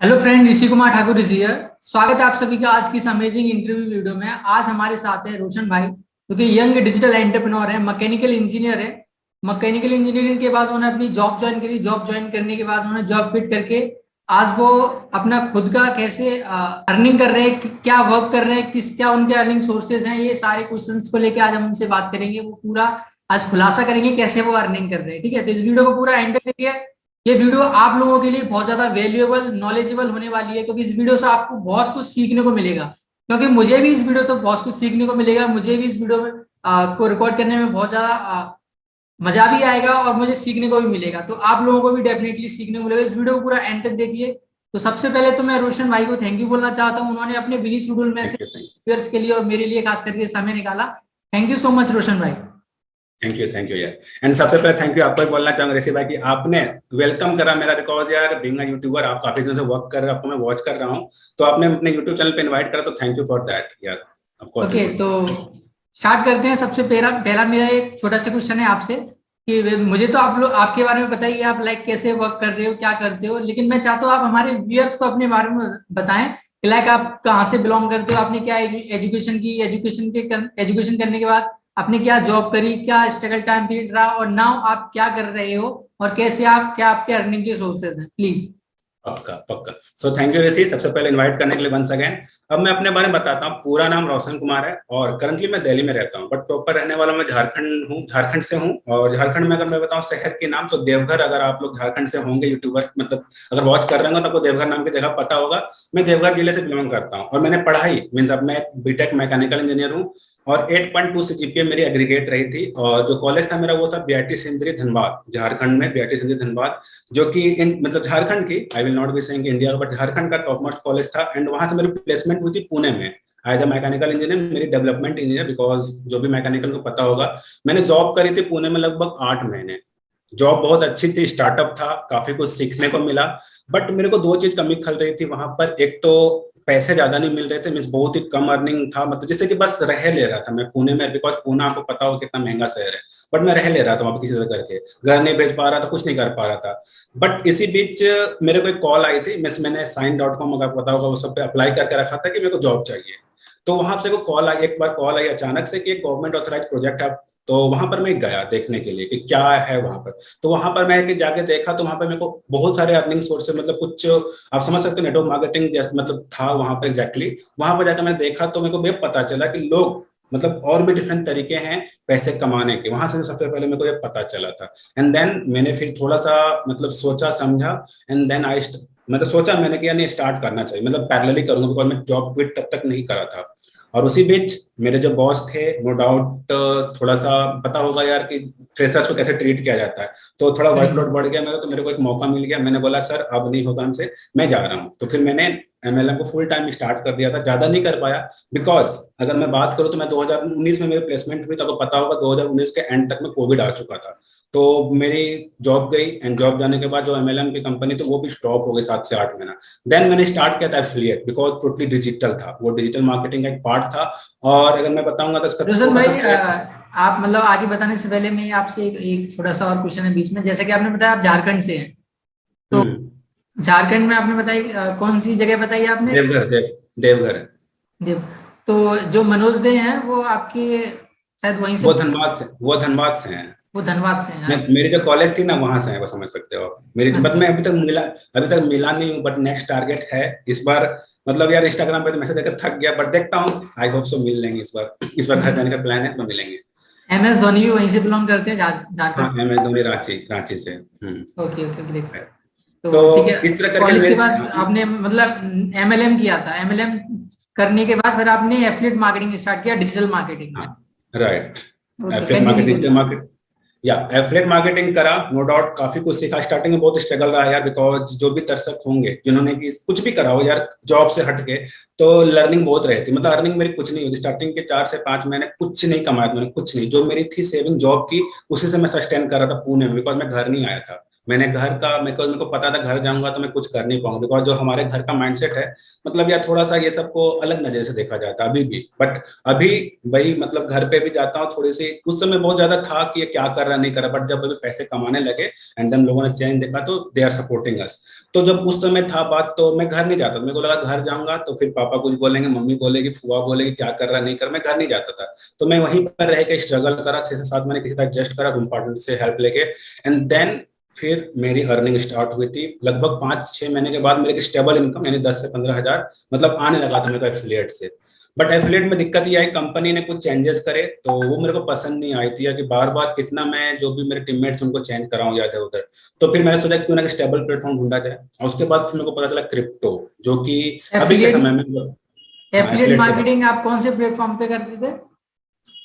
Hello friend, Rishi Kumar Thakur ऋषि है। स्वागत है आप सभी का आज की इस अमेजिंग इंटरव्यू वीडियो में। आज हमारे साथ है रोशन भाई, जो कि यंग डिजिटल एंटरप्रेन्योर है, मैकेनिकल इंजीनियर है। मैकेनिकल इंजीनियरिंग के बाद उन्होंने अपनी जॉब ज्वाइन करी। जॉब ज्वाइन करने के बाद उन्होंने जॉब क्विट करके आज वो अपना खुद का कैसे अर्निंग कर रहे हैं, क्या वर्क कर रहे हैं, किस क्या उनके अर्निंग सोर्सेज हैं, ये सारे क्वेश्चंस को लेकर आज हम उनसे बात करेंगे। वो पूरा आज खुलासा करेंगे कैसे वो अर्निंग कर रहे हैं। ठीक है, तो इस वीडियो को पूरा एंड तक देखिए। ये वीडियो आप लोगों के लिए बहुत ज्यादा वैल्यूएबल नॉलेजेबल होने वाली है, क्योंकि इस वीडियो से आपको बहुत कुछ सीखने को मिलेगा। क्योंकि मुझे भी इस वीडियो से बहुत कुछ सीखने को मिलेगा। मुझे भी इस वीडियो में को रिकॉर्ड करने में बहुत ज्यादा मजा भी आएगा और मुझे सीखने को भी मिलेगा। तो आप लोगों को भी डेफिनेटली सीखने को मिलेगा। इस वीडियो को पूरा एंड तक देखिए। तो सबसे पहले तो मैं रोशन भाई को थैंक यू बोलना चाहता हूँ। उन्होंने अपने बिजी शेड्यूल में से व्यूअर्स के लिए और मेरे लिए खास करके समय निकाला। Thank you so much Roshan भाई। थैंक यू यार। एंड सबसे पहले थैंक यू आपको भी बोलना चाहूंगा ऋषि भाई कि आपने वेलकम करा मेरा, बिकॉज यार बीइंग अ यूट्यूबर आप काफी दिनों से वर्क कर रहे हो, आपको मैं वॉच कर रहा हूँ, तो आपने अपने यूट्यूब चैनल पे इनवाइट करा, तो थैंक यू फॉर दैट यार। ओके, तो स्टार्ट करते हैं। सबसे पहला पहला मेरा एक छोटा सा क्वेश्चन है आपसे कि मुझे तो आप लोग आपके बारे में बताइए, आप लाइक कैसे वर्क कर रहे हो, क्या करते हो, लेकिन मैं चाहता हूँ आप हमारे व्यूअर्स को अपने बारे में बताएं कि लाइक आप कहाँ से बिलोंग करते हो, आपने क्या एजुकेशन की, एजुकेशन करने के बाद आपने क्या जॉब करी, क्या स्ट्रगल टाइम पीरियड रहा, और नाउ आप क्या कर रहे हो, और कैसे आप क्या आपके अर्निंग के सोर्सेज हैं, प्लीज। पक्का पक्का। सो थैंक यू ऋषि सबसे पहले इनवाइट करने के लिए वंस अगेन। अब मैं अपने बारे में बताता हूँ। पूरा नाम रोशन कुमार है और करंटली मैं दिल्ली में रहता हूँ, बट प्रॉपर रहने वाला मैं झारखंड से हूँ। और झारखंड में अगर मैं बताऊँ शहर के नाम, तो देवघर। अगर आप लोग झारखंड से होंगे यूट्यूबर, मतलब अगर वॉच कर रहे होंगे तो आपको देवघर नाम की जगह पता होगा। मैं देवघर जिले से बिलोंग करता हूँ और मैंने पढ़ाई मीन्स अब मैं बीटेक मैकेनिकल इंजीनियर हूँ और 8.2 से जीपीए मेरी एग्रीगेट रही थी। और जो कॉलेज था मेरा वो था बीआईटी सिंदरी धनबाद, झारखंड में बीआईटी सिंदरी धनबाद, जो कि मतलब झारखंड की, I will not be saying India, but Jharkhand का टॉप मोस्ट कॉलेज था। एंड वहां से मेरी प्लेसमेंट हुई थी पुणे में एज अ मैकेनिकल इंजीनियर, मेरी डेवलपमेंट इंजीनियर, बिकॉज जो भी मैकेनिकल को पता होगा। मैंने जॉब करी थी पुणे में लगभग 8 महीने। जॉब बहुत अच्छी थी, स्टार्टअप था, काफी कुछ सीखने को मिला। बट मेरे को दो चीज कमी खल रही थी वहां पर। एक तो पैसे ज्यादा नहीं मिल रहे थे, मीन्स बहुत ही कम अर्निंग था, मतलब जिससे कि बस रह ले रहा था मैं पुणे में, बिकॉज पुणे आपको पता हो कितना महंगा शहर है। बट मैं रह ले रहा था वहां पर किसी तरह करके, घर नहीं भेज पा रहा था, कुछ नहीं कर पा रहा था। बट इसी बीच मेरे को एक कॉल आई थी, मैंने साइन.com अगर पता होगा वो सब पे अप्लाई करके रखा था कि मेरे को जॉब चाहिए। तो वहां से को कॉल आई, एक बार कॉल आई अचानक से कि एक गवर्नमेंट ऑथराइज प्रोजेक्ट है। तो वहां पर मैं गया देखने के लिए कि क्या है वहां पर। तो वहां पर मैं जाके देखा, तो वहां पर मेरे को बहुत सारे अर्निंग सोर्स, मतलब कुछ आप समझ सकते हो नेटवर्क मार्केटिंग जैसे मतलब था वहां पर एग्जैक्टली। वहां पर जाकर मैं देखा तो मेरे को ये पता चला कि लोग मतलब और भी डिफरेंट तरीके हैं पैसे कमाने के। वहां से सबसे पहले मेरे को ये पता चला था। एंड देन मैंने फिर थोड़ा सा मतलब सोचा समझा। एंड देन आई मतलब सोचा मैंने कि यार नहीं स्टार्ट करना चाहिए, मतलब पैरेलली करूंगा, बिकॉज मैं जॉब क्विट तब तक नहीं करा था। और उसी बीच मेरे जो बॉस थे, नो डाउट थोड़ा सा पता होगा यार कि फ्रेशर्स को कैसे ट्रीट किया जाता है, तो थोड़ा वर्कलोड बढ़ गया मेरा। तो मेरे को एक मौका मिल गया, मैंने बोला सर अब नहीं होगा हमसे, मैं जा रहा हूँ। तो फिर मैंने एमएलएम को फुल टाइम स्टार्ट कर दिया था, ज्यादा नहीं कर पाया, बिकॉज अगर मैं बात करूँ तो मैं 2019 में मेरी प्लेसमेंट हुई, तो आपको पता होगा 2019 के एंड तक में कोविड आ चुका था। तो मेरी जॉब गई, एंड जॉब जाने के बाद जो एमएलएम की कंपनी थी वो भी स्टॉप हो गई 7 से 8 महीना। देन मैंने स्टार्ट किया था एफिलिएट, बिकॉज टोटली डिजिटल था वो, डिजिटल मार्केटिंग का एक पार्ट था। और अगर मैं बताऊंगा तो इसका रोशन छोटा भाई, सा आप मतलब आगे बताने से पहले मैं आपसे एक छोटा सा और क्वेश्चन है बीच में। जैसे कि आपने बताया आप झारखंड से हैं, तो हम्म। झारखंड में आपने बताई कौन सी जगह बताई आपने? देवघर। देव। तो जो मनोज दे हैं वो आपके शायद वहीं से, वो धनबाद से हैं। वो धनबाद से हैं। मेरी जो कॉलेज थी ना वहां से है, वो समझ सकते हो आप मेरी, बट अच्छा। मैं अभी तक मिला नहीं हूँ, बट नेक्स्ट टारगेट है इस बार। मतलब यार इंस्टाग्राम पे तो मैसेज देकर थक गया, बट देखता हूँ, आई होप सो मिल लेंगे इस बार। इस बार घर अच्छा, जाने का प्लान है तो मिलेंगे। MS धोनी भी वहीं से बिलोंग करते हैं, हाँ, झारखंड। एम एस धोनी रांची रांची से। Okay okay great. तो तो ठीक है। इस तरह करके कॉलेज के मेरे, बाद आपने मतलब MLM किया था। MLM करने के बाद फिर आपने एफिलिएट मार्केटिंग स्टार्ट किया डिजिटल मार्केटिंग में। हाँ right. Okay, affiliate continue marketing, करिए। डिजिटल मार्केट, या एफिलिएट मार्केटिंग करा, नो डाउट काफी कुछ सीखा। स्टार्टिंग में बहुत स्ट्रगल रहा यार, बिकॉज जो भी दर्शक होंगे जिन्होंने कि कुछ भी करा हो यार जॉब से हट के, तो लर्निंग बहुत रही थी। मतलब अर्निंग मेरी कुछ नहीं हुई स्टार्टिंग के 4 से 5 महीने, कुछ नहीं कमाया मैंने, कुछ नहीं। जो मेरी थी सेविंग जॉब की, उसी से मैं सस्टेन कर रहा था पुणे में, बिकॉज मैं घर नहीं आया था। मैंने घर का मेरे को पता था घर जाऊंगा तो मैं कुछ कर नहीं पाऊंगा, बिकॉज जो हमारे घर का माइंडसेट है, मतलब यार थोड़ा सा ये सबको अलग नजर से देखा जाता है अभी भी। बट अभी भाई मतलब घर पे भी जाता हूँ थोड़ी सी, उस समय बहुत ज्यादा था कि ये क्या कर रहा नहीं कर रहा, बट जब अभी पैसे कमाने लगे एंड देन लोगों ने चेंज देखा तो दे आर सपोर्टिंग अस। तो जब उस समय था बात तो मैं घर नहीं जाता, मेरे को लगा घर जाऊंगा तो फिर पापा कुछ बोलेंगे, मम्मी बोलेगी, फुआ बोलेगी क्या कर रहा नहीं कर, मैं घर नहीं जाता था। तो मैं वहीं पर रह के स्ट्रगल करा 6 से 7 महीने, किसी तरह एडजस्ट करा रूम पार्टनर से हेल्प लेके, एंड देन फिर मेरी अर्निंग स्टार्ट हुई थी। लगभग 5-6 महीने के बाद मेरे स्टेबल इनकम यानी 10 से 15 हजार मतलब आने लगा था मेरे को एफिलिएट से। बट एफिलिएट में दिक्कत ये आई, कंपनी ने कुछ चेंजेस करे तो वो मेरे को पसंद नहीं आई थी, या कि बार बार कितना मैं जो भी मेरे टीममेट्स उनको चेंज कराऊं या इधर उधर। तो फिर मैंने सोचा क्यों ना स्टेबल प्लेटफॉर्म ढूंढा जाए, और उसके बाद फिर मेरे को पता चला क्रिप्टो, जो कि अभी के एफिलिएट समय में। हाँ, एफिलिएट एफिलिएट के बाद मार्केटिंग आप कौन से प्लेटफॉर्म पे करते थे?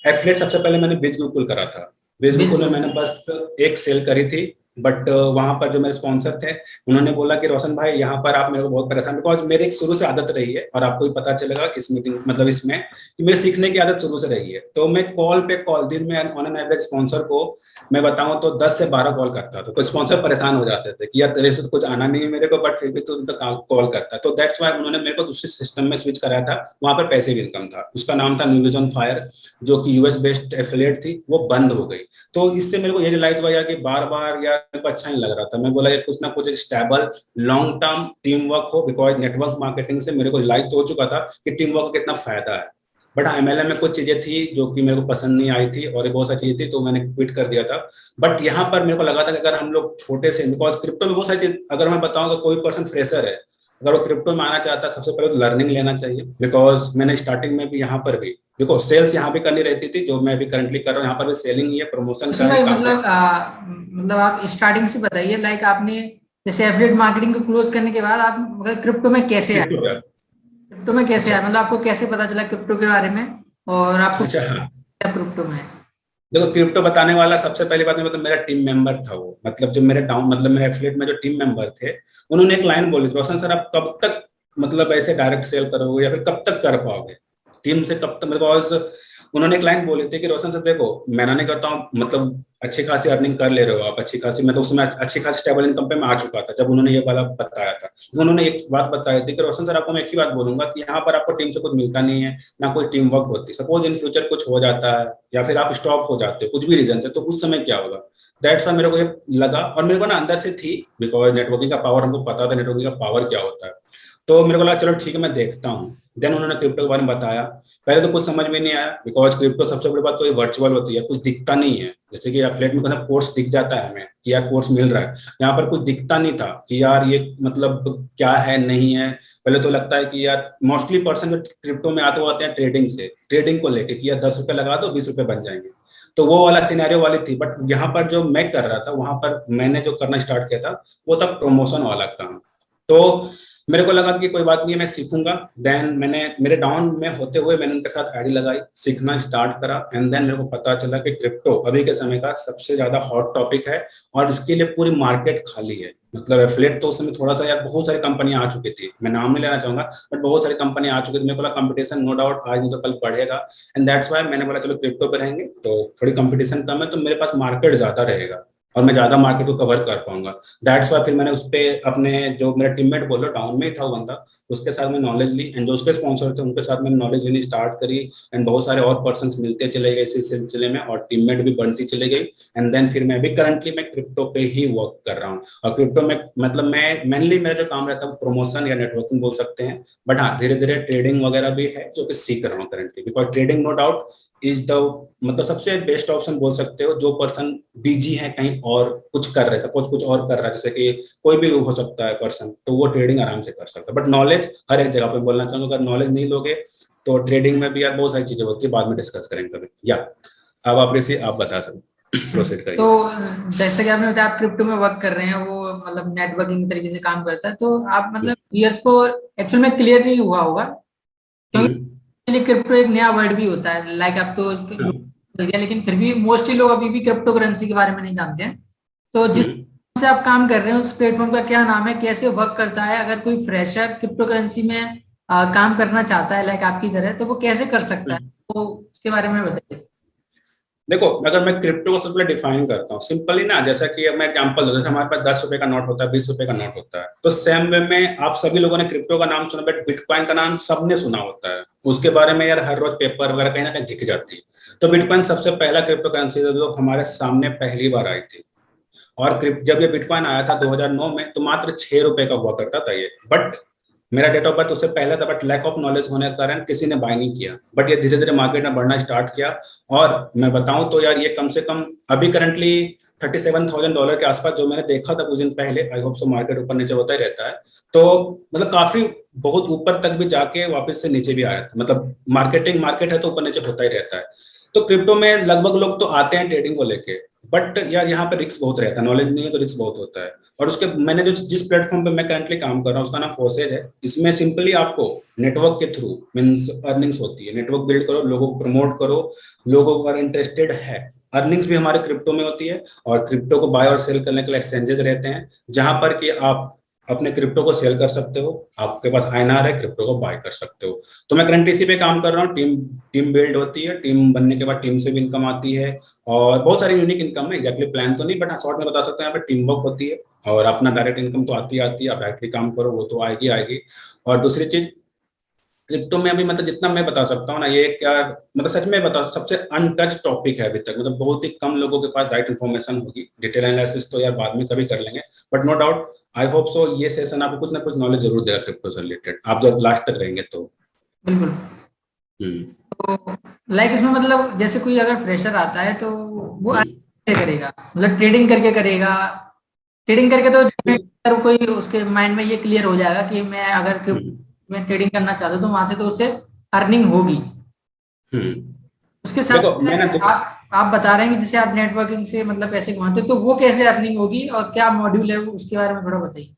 एफिलिएट सबसे पहले मैंने बिजगुकुल करा था। बिजगुकुल में बिजनेस। मैंने बस एक सेल करी थी। बट वहां पर जो मेरे स्पॉन्सर थे उन्होंने बोला कि रोशन भाई यहाँ पर आप मेरे को बहुत परेशान, बिकॉज मेरी एक शुरू से आदत रही है, और आपको भी पता चलेगा इस मीटिंग मतलब इसमें कि मेरे सीखने की आदत शुरू से रही है। तो मैं कॉल पे कॉल दिन में ऑन एन एवरेज स्पॉन्सर को मैं बताऊं तो 10 से 12 कॉल करता था। तो स्पॉन्सर परेशान हो जाते थे कि यार तेरे से तो कुछ आना नहीं है मेरे को, बट फिर भी तू तो कॉल करता है। तो दैट्स वाई उन्होंने मेरे को दूसरे सिस्टम में स्विच कराया था, वहां पर पैसिव इनकम था, उसका नाम था न्यू विजन फायर, जो कि यूएस बेस्ड एफिलिएट थी, वो बंद हो गई। तो इससे मेरे को ये रियलाइज हुआ कि बार बार यार मेरे को अच्छा नहीं लग रहा था। मैं बोला कि कुछ ना कुछ एक stable long term team work हो, बिकॉज नेटवर्क मार्केटिंग से मेरे को रियलाइज तो हो चुका था कि टीम वर्क का कितना फायदा है। बट एमएलएम में कुछ चीजें थी जो कि मेरे को पसंद नहीं आई थी, और ये बहुत सारी चीजें थी तो मैंने क्विट कर दिया था। बट यहाँ पर मेरे को लगा था कि अगर हम लोग छोटे से, बिकॉज क्रिप्टो में बहुत सारी चीज, अगर मैं बताऊंगा कोई पर्सन फ्रेशर है अगर वो क्रिप्टो में आना चाहता है, सबसे पहले तो लर्निंग लेना चाहिए। बिकॉज मैंने स्टार्टिंग में भी यहाँ पर भी देखो सेल्स यहाँ भी करनी रहती थी, जो मैं भी करंटली कर रहा हूँ, यहाँ पर भी सेलिंग ही है, प्रमोशन का रोशन है, भाई काम मतलब आप स्टार्टिंग से बताइए, लाइक आपने जैसे एफिलिएट मार्केटिंग को क्लोज करने के बाद आप मतलब क्रिप्टो में कैसे आए? क्रिप्टो का। क्रिप्टो में कैसे अच्छा आए, मतलब अच्छा। आपको कैसे पता चला क्रिप्टो के बारे में, और आपको अच्छा हाँ, क्या क्रिप्टो में? देखो क्रिप्टो बताने वाला सबसे पहली बात में मतलब मेरा टीम मेंबर था वो, मतलब जो मेरे डाउन मतलब मेरे एफिलिएट में जो टीम मेंबर थे, उन्होंने एक लाइन बोली, रोशन सर आप कब तक मतलब ऐसे डायरेक्ट सेल करोगे या फिर कब तक कर पाओगे टीम से, कब तक, बिकॉज उन्होंने एक लाइन बोली थी कि रोशन सर देखो मैं ना नहीं करता हूँ, मतलब अच्छी खासी अर्निंग कर ले रहे हो आप, अच्छी खासी, मतलब उसमें अच्छी खासी स्टेबल इनकम पे मैं आ चुका था जब उन्होंने ये वाला बताया था। तो उन्होंने एक बात बताई थी कि रोशन सर आपको मैं एक ही बात बोलूंगा कि यहाँ पर आपको टीम से कुछ मिलता नहीं है, ना कोई टीम वर्क होती, सपोज इन फ्यूचर कुछ हो जाता है या फिर आप स्टॉप हो जाते हो कुछ भी रीजन से, तो उस समय क्या होगा। दैट्स वाई मेरे को ये लगा, और मेरे को ना अंदर से थी, बिकॉज नेटवर्किंग का पावर हमको पता था नेटवर्किंग का पावर क्या होता है। तो मेरे को लगा चलो ठीक है मैं देखता हूँ। देन उन्होंने क्रिप्टो के बारे में बताया, पहले तो कुछ समझ में नहीं आया, बिकॉज क्रिप्टो सबसे बड़ी बात तो ये वर्चुअल होती है, कुछ दिखता नहीं है। जैसे कि एफिलिएट में कोर्स दिख जाता है हमें कि यार कोर्स मिल रहा है, यहाँ पर कुछ दिखता नहीं था कि यार ये मतलब क्या है नहीं है। पहले तो लगता है कि यार मोस्टली पर्सन जो क्रिप्टो में आते हैं ट्रेडिंग से, ट्रेडिंग को लेके कि यार 10 रुपए लगा दो 20 रुपए बन जाएंगे, तो वो वाला सिनेरियो वाली थी। बट यहाँ पर जो मैं कर रहा था वहां पर मैंने जो करना स्टार्ट किया था वो था प्रमोशन वाला काम। तो मेरे को लगा कि कोई बात नहीं है मैं सीखूंगा। देन मैंने मेरे डाउन में होते हुए मैंने उनके साथ आईडी लगाई, सीखना स्टार्ट करा, एंड देन मेरे को पता चला कि क्रिप्टो अभी के समय का सबसे ज्यादा हॉट टॉपिक है, और इसके लिए पूरी मार्केट खाली है। मतलब एफिलिएट तो उस समय थोड़ा सा यार बहुत सारी कंपनियां आ चुकी थी, मैं नाम नहीं लेना चाहूंगा, बट बहुत सारी कंपनियां आ चुकी थी। मेरे को लगा कंपटीशन नो डाउट आज नहीं तो कल बढ़ेगा, एंड दैट्स वाई मैंने बोला चलो क्रिप्टो पे रहेंगे तो थोड़ी कंपटीशन कम है तो मेरे पास मार्केट ज्यादा रहेगा और मैं ज्यादा मार्केट को कवर कर पाऊंगा। दैट्स वाई फिर मैंने उस पर अपने जो मेरा टीममेट बोलो डाउन में ही था वो बंदा, उसके साथ मैं नॉलेज ली, एंड जो उसके स्पॉन्सर थे उनके साथ मैंने नॉलेज लेनी स्टार्ट करी, एंड बहुत सारे और पर्सन मिलते चले गए इसी सिलसिले में, और टीममेट भी बढ़ती चली गई। एंड देन फिर मैं भी करंटली मैं क्रिप्टो पे ही वर्क कर रहा हूँ, और क्रिप्टो में मतलब मैं मेनली मेरा जो काम रहता है प्रमोशन या नेटवर्किंग बोल सकते हैं। बट हाँ धीरे धीरे ट्रेडिंग वगैरह भी है जो कि सीख रहा हूँ currently, because trading no doubt is the मतलब सबसे बेस्ट ऑप्शन बोल सकते हो। जो पर्सन बिजी है कहीं और कुछ कर रहे हैं, सपोज कुछ और कर रहा है, जैसे कि कोई भी हो सकता है पर्सन, तो वो ट्रेडिंग आराम से कर सकता है। बट नॉलेज हर एक जगह पे बोलना चाहूंगा, अगर नॉलेज नहीं लोगे तो ट्रेडिंग में भी यार बहुत सारी चीजें होती है, बाद में डिस्कस करेंगे कभी। या अब आप ऋषि आप बता सकते प्रोसीड तो करिए। जैसे कि आपने बताया आप क्रिप्टो में वर्क कर रहे हैं, वो मतलब नेटवर्किंग तरीके से काम करता है, तो आप मतलब ईयर्स को एक्चुअल में क्लियर नहीं हुआ होगा, क्योंकि हम्म। लिए क्रिप्टो एक नया वर्ड भी होता है, लाइक अब तो हाँ, चल गया, लेकिन फिर भी मोस्टली लोग अभी भी क्रिप्टो करेंसी के बारे में नहीं जानते हैं। तो जिस हम्म। से आप काम कर रहे हैं उस प्लेटफॉर्म का क्या नाम है, कैसे वर्क करता है? अगर कोई फ्रेशर क्रिप्टो करेंसी में काम करना चाहता है लाइक आपकी तरह, तो वो कैसे कर सकता है? तो उसके बारे में बताइए। देखो, अगर मैं क्रिप्टो को सबसे पहले डिफाइन करता हूँ सिंपली ना, जैसा कि अब मैं एग्जांपल दूं, जैसे हमारे पास 10 रुपए का नोट होता है, 20 रुपए का नोट होता है, तो सेम वे में आप सभी लोगों ने क्रिप्टो का नाम सुना, बट बिटकॉइन का नाम सबने सुना होता है। उसके बारे में यार हर रोज पेपर वगैरह कहीं ना कहीं दिख जाती है। तो बिटकॉइन सबसे पहला क्रिप्टो करेंसी था जो हमारे सामने पहली बार आई थी। और जब ये बिटकॉइन आया था 2009 में, तो मात्र 6 रुपए का हुआ करता था ये। बट मेरा डेट ऑफ बर्थ उससे पहले था, बट लैक ऑफ नॉलेज होने के कारण किसी ने बाय नहीं किया। बट ये धीरे धीरे मार्केट में बढ़ना स्टार्ट किया। और मैं बताऊं तो यार ये कम से कम अभी करंटली $37,000 के आसपास, जो मैंने देखा था कुछ दिन पहले। आई होप सो, मार्केट ऊपर नीचे होता ही रहता है। तो मतलब काफी बहुत ऊपर तक भी जाके वापस से नीचे भी आया था। मतलब मार्केट है तो ऊपर नीचे होता ही रहता है। तो क्रिप्टो में लगभग लोग तो आते हैं ट्रेडिंग को लेके, बट यार यहाँ पे रिस्क बहुत रहता है। नॉलेज नहीं है तो रिस्क बहुत होता है। और उसके मैंने जो जिस प्लेटफॉर्म पे मैं करंटली काम कर रहा हूँ उसका नाम फोसेज है। इसमें सिंपली आपको नेटवर्क के थ्रू मीन्स अर्निंग्स होती है। नेटवर्क बिल्ड करो, लोगों को प्रमोट करो, लोगों को अगर इंटरेस्टेड है। अर्निंग्स भी हमारे क्रिप्टो में होती है। और क्रिप्टो को बाय और सेल करने के लिए एक्सचेंजेस रहते हैं, जहां पर कि आप अपने क्रिप्टो को सेल कर सकते हो। आपके पास आईएनआर है, क्रिप्टो को बाय कर सकते हो। तो मैं करंटली इसी पे काम कर रहा हूँ। टीम टीम बिल्ड होती है, टीम बनने के बाद टीम से भी इनकम आती है। और बहुत सारी यूनिक इनकम है, एग्जैक्टली प्लान तो नहीं, बट हाँ शॉर्ट में बता सकते हैं। यहाँ पे टीम वर्क होती है और अपना डायरेक्ट इनकम तो आती आती है। आप डायरेक्टली काम करो वो तो आएगी आएगी। और दूसरी चीज, क्रिप्टो में अभी मतलब जितना मैं बता सकता हूँ ना, ये क्या मतलब सच में बता, सबसे अनटच टॉपिक है अभी तक। मतलब बहुत ही कम लोगों के पास राइट इन्फॉर्मेशन होगी। डिटेल एनालिसिस तो यार बाद में कभी कर लेंगे, but no doubt I hope so ये सेशन आपको कुछ ना कुछ नॉलेज जरूर देगा क्रिप्टो से रिलेटेड, आप जब लास्ट तक रहेंगे तो। बिल्कुल। हम्म। तो लाइक इसमें मतलब जैसे कोई अगर फ्रेशर आता है तो वो हम्म। कैसे करेगा, मतलब ट्रेडिंग करके करेगा? ट्रेडिंग करके तो देखो, अगर कोई उसके माइंड में ये क्लियर हो जाएगा कि मैं अगर हम्म। मैं ट्रेडिंग करना चाहता हूँ तो वहां से तो उससे अर्निंग होगी। हम्म। उसके साथ देखो मैं ना आप बता रहे हैं कि जैसे आप नेटवर्किंग से मतलब पैसे कमाते हो, तो वो कैसे अर्निंग होगी और क्या मॉड्यूल है वो, उसके बारे में थोड़ा बताइए।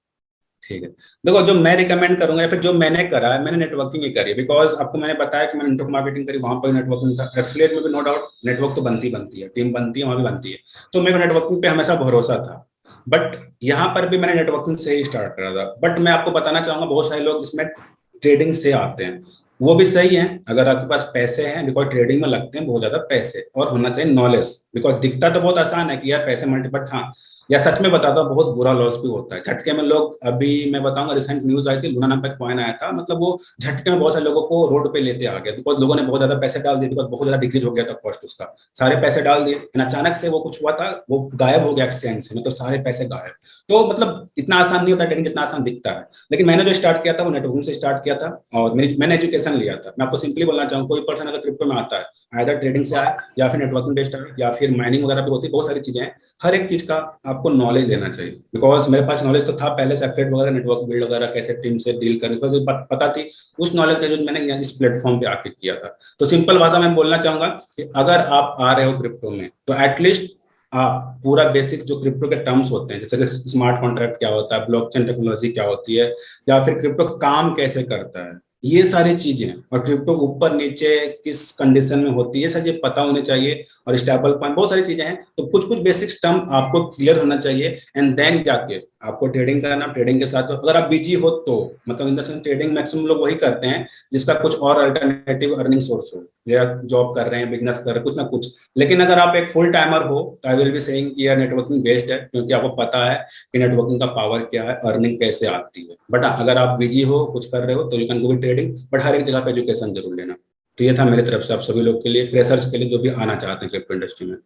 ठीक है। देखो, जो मैं रिकमेंड करूंगा या फिर जो मैंने करा है, मैंने नेटवर्किंग ही करी। बिकॉज आपको मैंने बताया कि मैंने नेटवर्क मार्केटिंग करी, वहां पर नेटवर्किंग था। एफिलिएट में भी नो डाउट नेटवर्क तो बनती है, टीम बनती है, वहां भी बनती है। तो मेरे को नेटवर्किंग पे हमेशा भरोसा था। बट यहाँ पर भी मैंने नेटवर्किंग से ही स्टार्ट करा था। बट मैं आपको बताना चाहूंगा, बहुत सारे लोग इसमें ट्रेडिंग से आते हैं। वो भी सही है अगर आपके पास पैसे हैं, बिकॉज ट्रेडिंग में लगते हैं बहुत ज्यादा पैसे, और होना चाहिए नॉलेज। बिकॉज दिखता तो बहुत आसान है कि यार पैसे मल्टीपल, हाँ या सच में बताता हूँ बहुत बुरा लॉस भी होता है झटके में। लोग अभी मैं बताऊंगा, रिसेंट न्यूज आई थी, लूना नाम का कॉइन आया था। मतलब वो झटके में बहुत सारे लोगों को रोड पे लेते आ गया, बिकॉज लोगों ने बहुत ज्यादा पैसे डाल दिए, बिकॉज बहुत ज्यादा डिक्रीज हो गया था कॉस्ट उसका। सारे पैसे डाल दिए एंड अचानक से वो कुछ हुआ था, वो गायब हो गया एक्सचेंज से, मतलब सारे पैसे गायब। तो मतलब इतना आसान नहीं होता ट्रेडिंग जितना आसान दिखता है। लेकिन मैंने जो स्टार्ट किया था वो नेटवर्किंग से स्टार्ट किया था। और मैंने एजुकेशन लिया था। मैं आपको सिंपली बोलना चाहूँ, कोई पर्सन अगर क्रिप्टो में आता है, आइदर ट्रेडिंग से आए या फिर नेटवर्किंग बेस्ड है या फिर माइनिंग वगैरह भी होती है, बहुत सारी चीजें हैं। हर एक चीज का आपको नॉलेज लेना चाहिए। बिकॉज मेरे पास नॉलेज तो था पहले से, एफिलिएट वगैरह, नेटवर्क बिल्ड वगैरह, कैसे टीम से डील करने की पता थी। उस नॉलेज का यूज मैंने इस प्लेटफॉर्म पे आके किया था। तो सिंपल भाषा में बोलना चाहूंगा कि अगर आप आ रहे हो क्रिप्टो में, तो एटलीस्ट आप पूरा बेसिक जो क्रिप्टो के टर्म्स होते हैं, जैसे कि स्मार्ट कॉन्ट्रैक्ट क्या होता है, ब्लॉकचेन टेक्नोलॉजी क्या होती है, या फिर क्रिप्टो काम कैसे करता है, ये सारी चीजें, और क्रिप्टो ऊपर नीचे किस कंडीशन में होती है, ये सारी चीजें पता होनी चाहिए। और स्टेबल पॉइंट, बहुत सारी चीजें हैं। तो कुछ कुछ बेसिक टर्म आपको क्लियर होना चाहिए, एंड देन जाके आपको ट्रेडिंग करना। ट्रेडिंग के साथ अगर आप बिजी हो तो, मतलब in the sense trading maximum लोग वही करते हैं जिसका कुछ और अल्टरनेटिव अर्निंग सोर्स हो, या जॉब कर रहे हैं, बिजनेस कर रहे हैं, कुछ ना कुछ। लेकिन अगर आप एक फुल टाइमर हो तो आई विल बी सेइंग कि यार नेटवर्किंग बेस्ड है, क्योंकि आपको पता है कि नेटवर्किंग का पावर क्या है, अर्निंग कैसे आती है। बट अगर आप बिजी हो, कुछ कर रहे हो, तो you can go with trading, but हर एक जगह पे एजुकेशन जरूर लेना। तो ये था मेरी तरफ से आप सभी लोग के लिए, फ्रेशर्स के लिए जो भी आना चाहते हैं क्रिप्टो इंडस्ट्री में।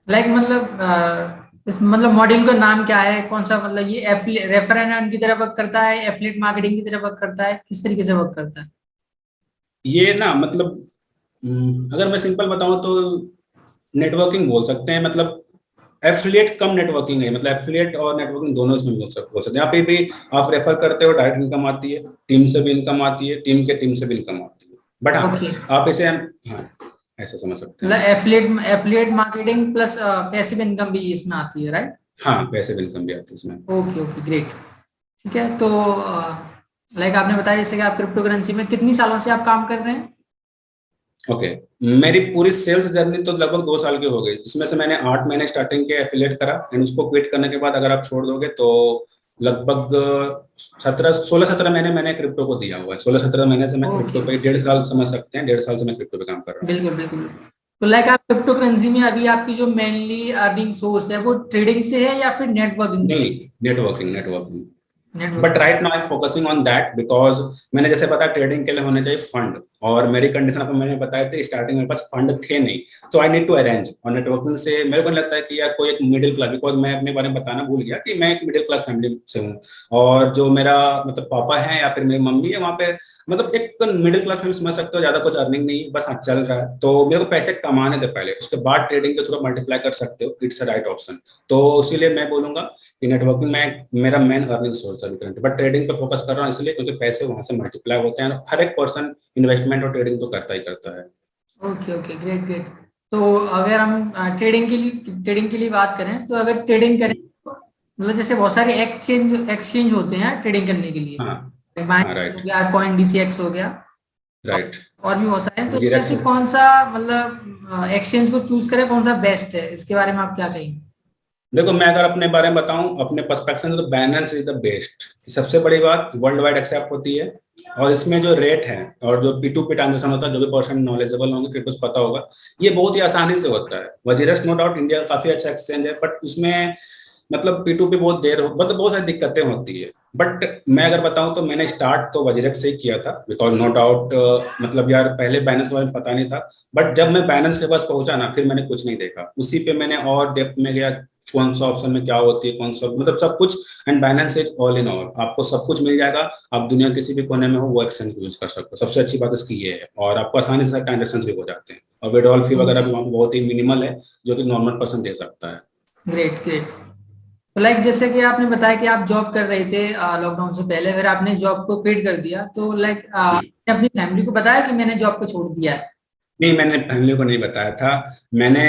लाइक मतलब मतलब मॉड्यूल का नाम क्या है, कौन सा, मतलब ये रेफर एंड अर्न की तरह वर्क करता है, एफिलिएट मार्केटिंग की तरह वर्क करता है, किस तरीके से वर्क करता है? ये ना मतलब अगर मैं सिंपल बताऊं तो नेटवर्किंग बोल सकते हैं। मतलब एफिलिएट कम नेटवर्किंग है, मतलब एफिलिएट और नेटवर्किंग दोनों इसमें बोल सकते हैं। यहाँ पे भी आप रेफर करते हो, डायरेक्ट इनकम आती है, टीम से भी इनकम आती है, टीम के टीम से भी इनकम आती है। But okay. हाँ आप इसे, हाँ ऐसा समझ सकते मतलब हैं। Affiliate marketing plus passive income भी इसमें आती है, राइट? हाँ पैसे भी इनकम भी आती है इसमें। Okay okay, great. ठीक है, तो लाइक आपने बताया जैसे कि आप क्रिप्टो करेंसी में कितनी सालों से आप काम कर रहे हैं? ओके, मेरी पूरी सेल्स जर्नी तो लगभग 2 साल की हो गई, जिसमें से मैंने 8 महीने स्टार्टिंग के एफिलिएट करा, एंड उसको क्विट करने के बाद अगर आप छोड़ दोगे तो लगभग 16-17 महीने मैंने क्रिप्टो को दिया हुआ है। 16-17 महीने से मैं क्रिप्टो ओके, पे, 1.5 साल समझ सकते हैं, 1.5 साल से मैं क्रिप्टो पे काम कर रहा हूँ। बिल्कुल बिल्कुल। तो लाइक आप क्रिप्टो करेंसी में अभी आपकी जो मेनली अर्निंग सोर्स है वो ट्रेडिंग से है या फिर नेटवर्किंग? नहीं, networking networking. But networking. Right now I am focusing on that because मैंने जैसे बताया ट्रेडिंग के लिए होने चाहिए फंड, और मेरी कंडीशन आपको मैंने बताया था स्टार्टिंग मेरे पास फंड थे नहीं, तो आई नीड टू अरेंज। और नेटवर्किंग से मेरे को नहीं लगता है कि यार कोई एक मिडिल क्लास, बिकॉज मैं अपने बारे में बताना भूल गया कि मैं एक मिडिल क्लास फैमिली से हूँ, और जो मेरा मतलब पापा है या फिर मेरी मम्मी है वहाँ पे, मतलब एक मिडिल क्लास फैमिली समझ सकते हो, ज्यादा कुछ अर्निंग नहीं, बस हाँ चल रहा है, तो मेरे को पैसे कमाने थे पहले, उसके बाद ट्रेडिंग के थ्रू मल्टीप्लाई कर सकते हो, इट्स अ राइट ऑप्शन। तो इसीलिए मैं बोलूंगा कि नेटवर्किंग में मेरा मेन अर्निंग सोर्स है करंट, बट ट्रेडिंग पे फोकस कर रहा हूँ इसलिए क्योंकि पैसे वहां से मल्टीप्लाई होते हैं, हर एक पर्सन इन्वेस्टमेंट और ट्रेडिंग तो करता ही करता है। Okay okay, great great. तो अगर हम ट्रेडिंग के लिए बात करें, तो अगर ट्रेडिंग करें तो मतलब जैसे बहुत सारे एक्सचेंज होते हैं ट्रेडिंग करने के लिए, हाँ हाँ बाइनेंस हो राइट गया, कॉइन डीसीएक्स हो गया, राइट। और भी बहुत सारे हैं। तो वीरेक्स जैसे कौन सा मतलब एक्सचेंज को चूज करें, कौन सा बेस्ट है, इसके बारे में आप क्या कहेंगे? देखो, मैं अगर अपने बारे में बताऊं अपने पर्सपेक्टिव से, तो बैलेंस इज द बेस्ट। सबसे बड़ी बात वर्ल्ड वाइड एक्सेप्ट होती है, और इसमें जो रेट है और जो P2P ट्रांजेक्शन होता है, जो भी पर्सन नॉलेजेबल होंगे क्रिप्टो पता होगा, ये बहुत ही आसानी से होता है। वजीरस नो डाउट इंडिया काफी अच्छा एक्सचेंज है, बट उसमें मतलब P2P बहुत देर हो, मतलब बहुत सारी दिक्कतें होती है। बट मैं अगर बताऊं तो मैंने स्टार्ट तो वजीरक से ही किया था, बिकॉज नो डाउट मतलब यार पहले बैलेंस के बारे में पता नहीं था, बट जब मैं बैलेंस के पास पहुंचा ना, फिर मैंने कुछ नहीं देखा, उसी पे मैंने और डेप्थ में गया, कौन सा ऑप्शन में क्या होती है, कौन सा मतलब सब कुछ। And balance is all in all, आपको सब कुछ मिल जाएगा, आप दुनिया किसी भी कोने में हो वो एक्सचेंज यूज कर सकते हो, सबसे अच्छी बात इसकी ये है, और आपको आसानी से ट्रांजेक्शन भी हो जाते हैं, और विड्रॉल फी वगैरह भी वहाँ पे बहुत ही मिनिमल है, जो कि नॉर्मल पर्सन दे सकता है। Great great. तो लाइक जैसे कि आपने बताया कि आप जॉब कर रहे थे लॉकडाउन से पहले, फिर आपने जॉब को क्विट कर दिया, तो लाइक आपने अपनी फैमिली को बताया कि मैंने जॉब को छोड़ दिया है? नहीं, मैंने फैमिली को नहीं बताया था। मैंने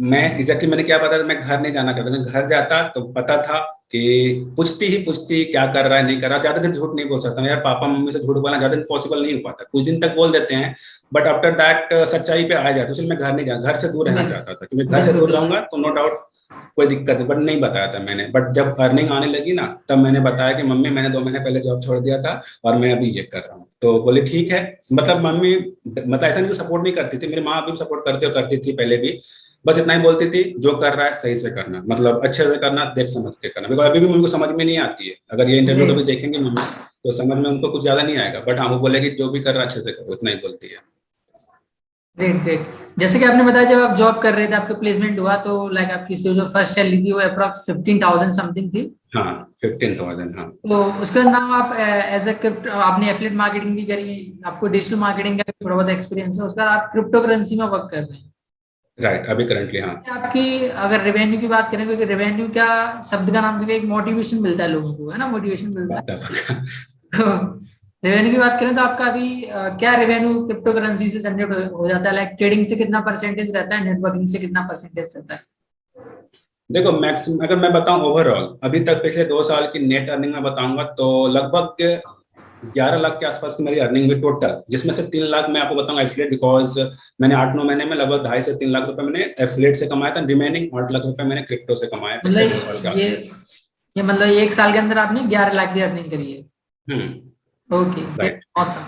मैं एग्जैक्टली मैंने क्या पता था, मैं घर नहीं जाना चाहता, मैं घर जाता तो पता था कि पूछती क्या कर रहा है नहीं कर रहा, ज्यादा दिन झूठ नहीं बोल सकता मैं यार, पापा मम्मी से झूठ बोलना ज्यादा दिन पॉसिबल नहीं हो पाता, कुछ दिन तक बोल देते हैं, बट आफ्टर दैट सच्चाई पे आ जाता, इसलिए मैं घर नहीं जा, घर से दूर रहना बिल्कुल चाहता था, क्योंकि घर से बिल्कुल दूर बिल्कुल। रहूंगा तो नो डाउट कोई दिक्कत नहीं, बट नहीं बताया था मैंने। बट जब अर्निंग आने लगी ना, तब मैंने बताया कि मम्मी मैंने 2 महीने पहले जॉब छोड़ दिया था, और मैं अभी ये कर रहा हूँ, तो बोले ठीक है। मतलब मम्मी मतलब ऐसा नहीं कि सपोर्ट नहीं करती थी, मेरी माँ अभी सपोर्ट करती थी पहले भी, बस इतना ही बोलती थी जो कर रहा है सही से करना, मतलब अच्छे से करना, देख समझ के करना, बिकॉज अभी भी उनको समझ में नहीं आती है, अगर ये इंटरव्यू कभी ग्रेट देखेंगे मम्मी तो समझ में उनको कुछ ज्यादा नहीं आएगा, बट हाँ वो बोलेगी जो भी कर रहा है अच्छे से करो, इतना ही बोलती है। Great great. जैसे कि आपने बताया जब आप जॉब कर रहे थे आपका प्लेसमेंट हुआ, तो लाइक आपकी जो फर्स्ट सैलरी थी वो अप्रॉक्स 15,000 समथिंग थी। हाँ 15,000 हाँ। तो उसके बाद नाउ आप एज ए क्रिप्टो आपने एफिलिएट मार्केटिंग भी करी, आपको डिजिटल मार्केटिंग का भी थोड़ा बहुत एक्सपीरियंस है, उसके बाद आप क्रिप्टो करेंसी में वर्क कर रहे हैं। राइट, अभी करंटली हाँ। आपकी अगर रेवेन्यू की बात करें, क्योंकि रेवेन्यू क्या शब्द का नाम से एक मोटिवेशन मिलता है लोगों को, है ना, मोटिवेशन मिलता पक्का पक्का। है। तो रेवेन्यू की बात करें तो आपका अभी क्या रेवेन्यू क्रिप्टो करेंसी से जनरेट हो जाता है? लाइक ट्रेडिंग से कितना परसेंटेज रहता है, नेटवर्किंग से कितना परसेंटेज रहता है? देखो मैक्सिमम अगर मैं बताऊं ओवरऑल अभी तक पिछले 2 साल की नेट अर्निंग में बताऊंगा तो लगभग 11 लाख के आसपास की मेरी अर्निंग हुई टोटल, जिसमें से 3 लाख मैं आपको बताऊंगा एफिलिएट, बिकॉज मैंने 8-9 महीने में लगभग 2.5 से 3 लाख रुपए मैंने एफिलिएट से कमाया था, रिमेनिंग 8 लाख रुपए मैंने क्रिप्टो से कमाया पिछले 2 साल के मतलब आसपास। ये मतलब एक साल के अंदर आपने 11 लाख की अर्निंग करी है? Hmm. Okay, right awesome.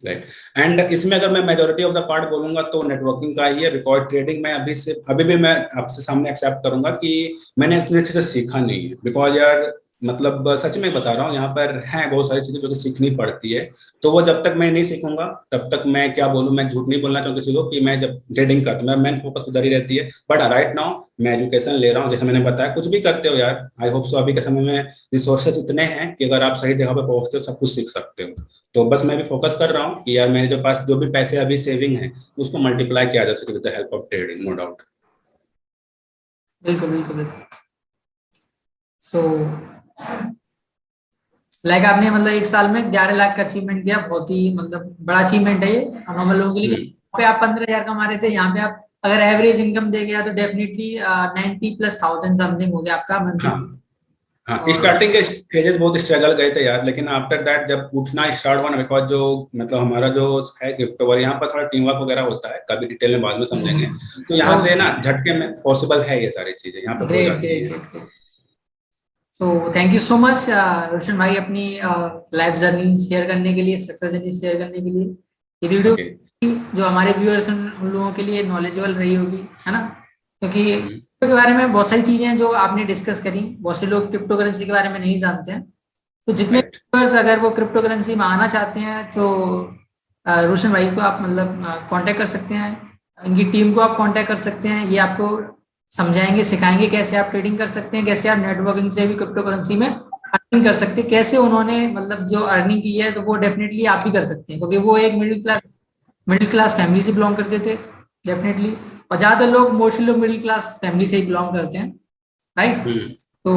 Right. And इसमें अगर मैं मेजोरिटी ऑफ द पार्ट बोलूंगा तो नेटवर्किंग का ही है, बिकॉज ट्रेडिंग में अभी भी मैं आपसे सामने एक्सेप्ट करूंगा कि मैंने इतनी अच्छे से सीखा नहीं है, बिकॉज यार मतलब सच में बता रहा हूँ, यहाँ पर है बहुत सारी चीजें जो कि सीखनी पड़ती है, तो वो जब तक मैं नहीं सीखूंगा तब तक मैं क्या बोलूँ, मैं झूठ नहीं बोलना चाहूँ किसी को कि मैं जब ट्रेडिंग करता हूँ मेन फोकस उधर ही रहती है, बट राइट नाउ मैं एजुकेशन ले रहा हूँ, जैसे मैंने बताया कुछ भी करते हो यार, आई होप सो अभी के समय में रिसोर्सेज इतने हैं कि अगर आप सही जगह पे पहुंचते हो सब कुछ सीख सकते हो, तो बस मैं भी फोकस कर रहा हूँ कि यार मेरे जो पास जो भी पैसे अभी सेविंग है उसको मल्टीप्लाई किया जा सके with the help of trading, no doubt. बिल्कुल बिल्कुल बिल्कुल। सो लाइक आपने मतलब एक साल में 11 लाख का अचीवमेंट किया, बहुत ही मतलब बड़ा अचीवमेंट है ये नॉर्मल लोगों के लिए। हम्म। वहाँ पे आप 15,000 कमा रहे थे, यहाँ पे आप अगर एवरेज इनकम दे गया तो डेफिनेटली 90+ थाउजेंड समथिंग हो गया आपका मंथली। हाँ हाँ, और स्टार्टिंग के स्टेजेस बहुत स्ट्रगल गए थे यार, लेकिन आफ्टर दैट जब उठना स्टार्ट हुआ ना, बिकॉज जो मतलब हमारा जो है क्रिप्टो वाले यहाँ पर थोड़ा टीम वर्क वगैरह होता है, कभी डिटेल में बाद में समझेंगे, तो यहाँ से ना झटके में पॉसिबल है, ये सारी चीजें यहाँ पे हो ग्रेट जाती ग्रेट हैं। Great. So thank you so much Roshan भाई, अपनी लाइफ जर्नी शेयर करने के लिए, सक्सेस जर्नी शेयर करने के लिए। ये वीडियो ओके। जो हमारे व्यूअर्स हैं उन लोगों के लिए नॉलेजेबल रही होगी, है ना, क्योंकि क्रिप्टो के बारे में बहुत सारी चीजें हैं जो आपने डिस्कस करी। बहुत से लोग क्रिप्टो करेंसी के बारे में नहीं जानते हैं, तो जितने व्यूअर्स अगर वो क्रिप्टो करेंसी में आना चाहते हैं तो रोशन भाई को आप मतलब कांटेक्ट कर सकते हैं, इनकी टीम को आप कांटेक्ट कर सकते हैं। ये आपको समझाएंगे, सिखाएंगे कैसे आप ट्रेडिंग कर सकते हैं, कैसे आप नेटवर्किंग से भी क्रिप्टो करेंसी में अर्निंग कर सकते हैं, कैसे उन्होंने मतलब जो अर्निंग की है तो वो डेफिनेटली आप भी कर सकते हैं, क्योंकि वो एक मिडिल क्लास फैमिली से बिलोंग करते थे डेफिनेटली, और ज्यादातर लोग मोस्टली लोग मिडिल क्लास फैमिली से ही बिलोंग करते हैं, राइट। तो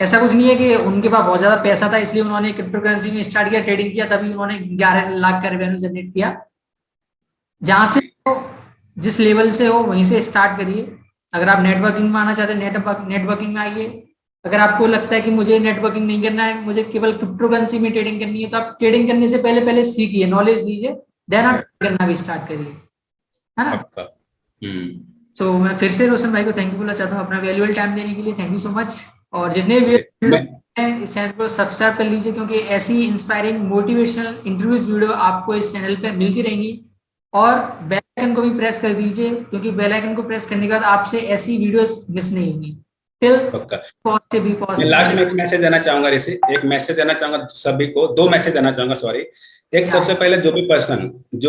ऐसा कुछ नहीं है कि उनके पास बहुत ज्यादा पैसा था इसलिए उन्होंने क्रिप्टो करेंसी में स्टार्ट किया, ट्रेडिंग किया, तभी उन्होंने 11 लाख का रेवेन्यू जनरेट किया। जहां से हो, जिस लेवल से हो वहीं से स्टार्ट करिए। अगर आप नेटवर्किंग में आना चाहते हैं नेटवर्किंग में आइए। अगर आपको लगता है कि मुझे नेटवर्किंग नहीं करना है, मुझे केवल क्रिप्टो करेंसी में ट्रेडिंग करनी है, तो आप ट्रेडिंग करने से पहले सीखिए, नॉलेज लीजिए, देन आप करना भी स्टार्ट करिए, है ना। तो मैं फिर से रोशन भाई को थैंक यू बोलना चाहता हूँ अपना वैल्यूएबल टाइम देने के लिए, थैंक यू सो मच। और जितने भी इस चैनल को सब्सक्राइब कर लीजिए, क्योंकि ऐसी इंस्पायरिंग मोटिवेशनल इंटरव्यूज वीडियो आपको इस चैनल पे मिलती रहेंगी। और बेल आइकन को भी प्रेस कर दीजिए, क्योंकि बेल आइकन को प्रेस करने के बाद आपसे ऐसी वीडियोस मिस नहीं होंगी। लास्ट में एक मैसेज देना चाहूंगा ऋषि, एक मैसेज देना चाहूंगा सभी को, 2 मैसेज देना चाहूंगा, सॉरी। एक सबसे पहले जो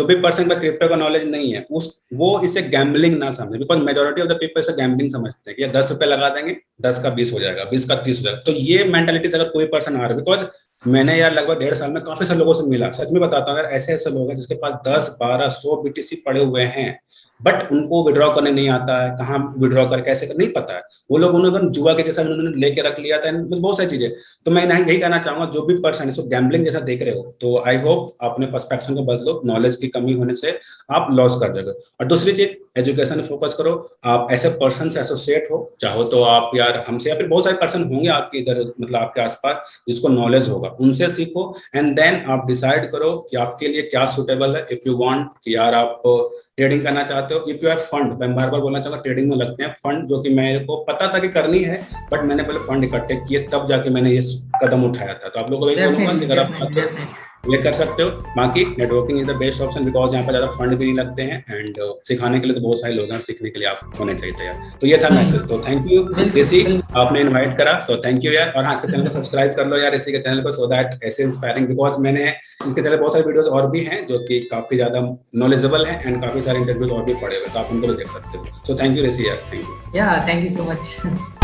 भी पर्सन पर क्रिप्टो का नॉलेज नहीं है वो इसे गैम्बलिंग ना समझे, because majority of the people इसे गैम्बलिंग समझते हैं कि 10 रुपए लगा देंगे, 10 का 20 हो जाएगा, 20 का 30 हो जाएगा। तो ये मेंटालिटी से अगर कोई पर्सन आ रहा है, बिकॉज मैंने यार लगभग 1.5 साल में काफी सारे लोगों से मिला, सच में बताता हूँ, अगर ऐसे लोग हैं जिसके पास 10, 12, 100 BTC पड़े हुए हैं, बट उनको विड्रॉ करने नहीं आता है, कहाँ विड्रॉ कर कैसे कर नहीं पता है, वो लोग उन्होंने जुआ के जैसा उन्होंने लेके रख लिया था, बहुत सारी चीजें। तो मैं यही कहना चाहूंगा, जो भी पर्सन इसको गैम्बलिंग जैसा देख रहे हो, तो आई होप अपने पर्सपेक्शन को बदलो, नॉलेज की कमी होने से आप लॉस कर जाओगे। और दूसरी चीज, एजुकेशन में फोकस करो। आप ऐसे पर्सन से एसोसिएट हो, चाहो तो आप यार हमसे, या फिर बहुत सारे पर्सन होंगे आपके इधर, मतलब आपके आसपास जिसको नॉलेज होगा, उनसे सीखो, एंड देन आप डिसाइड करो कि आपके लिए क्या सुटेबल है। इफ यू वांट कि यार आप ट्रेडिंग करना चाहते हो, इफ यू हैव फंड, मैं बार बार बोलना चाहूंगा, ट्रेडिंग में लगते हैं फंड, जो कि मेरे को पता था कि करनी है, बट मैंने पहले फंड इकट्ठे किए, तब जाके मैंने ये कदम उठाया था। तो आप लोगों को यही बोलूंगा कि अगर आप ये कर सकते हो, बाकी networking is the best option, because यहाँ पर ज्यादा फंड भी नहीं लगते हैं, एंड सिखाने के लिए तो बहुत सारे लोग हैं, सीखने के लिए आप होने चाहिए तैयार। तो ये था मैसेज। तो थैंक यू ऋषि, आपने इनवाइट करा, सो थैंक यू यार। और हाँ, इसके चैनल को सब्सक्राइब कर लो यार, ऋषि के चैनल को, सो दैट ऐसे इंस्पायरिंग, बिकॉज मैंने इसके चैनल बहुत सारे वीडियोस और भी हैं जो कि काफी ज्यादा नॉलेजेबल हैं, एंड काफी सारे इंटरव्यूज और भी पड़े हुए, तो आप उनको भी देख सकते हो। सो थैंक यू ऋषि यार, थैंक यू। या थैंक यू सो मच।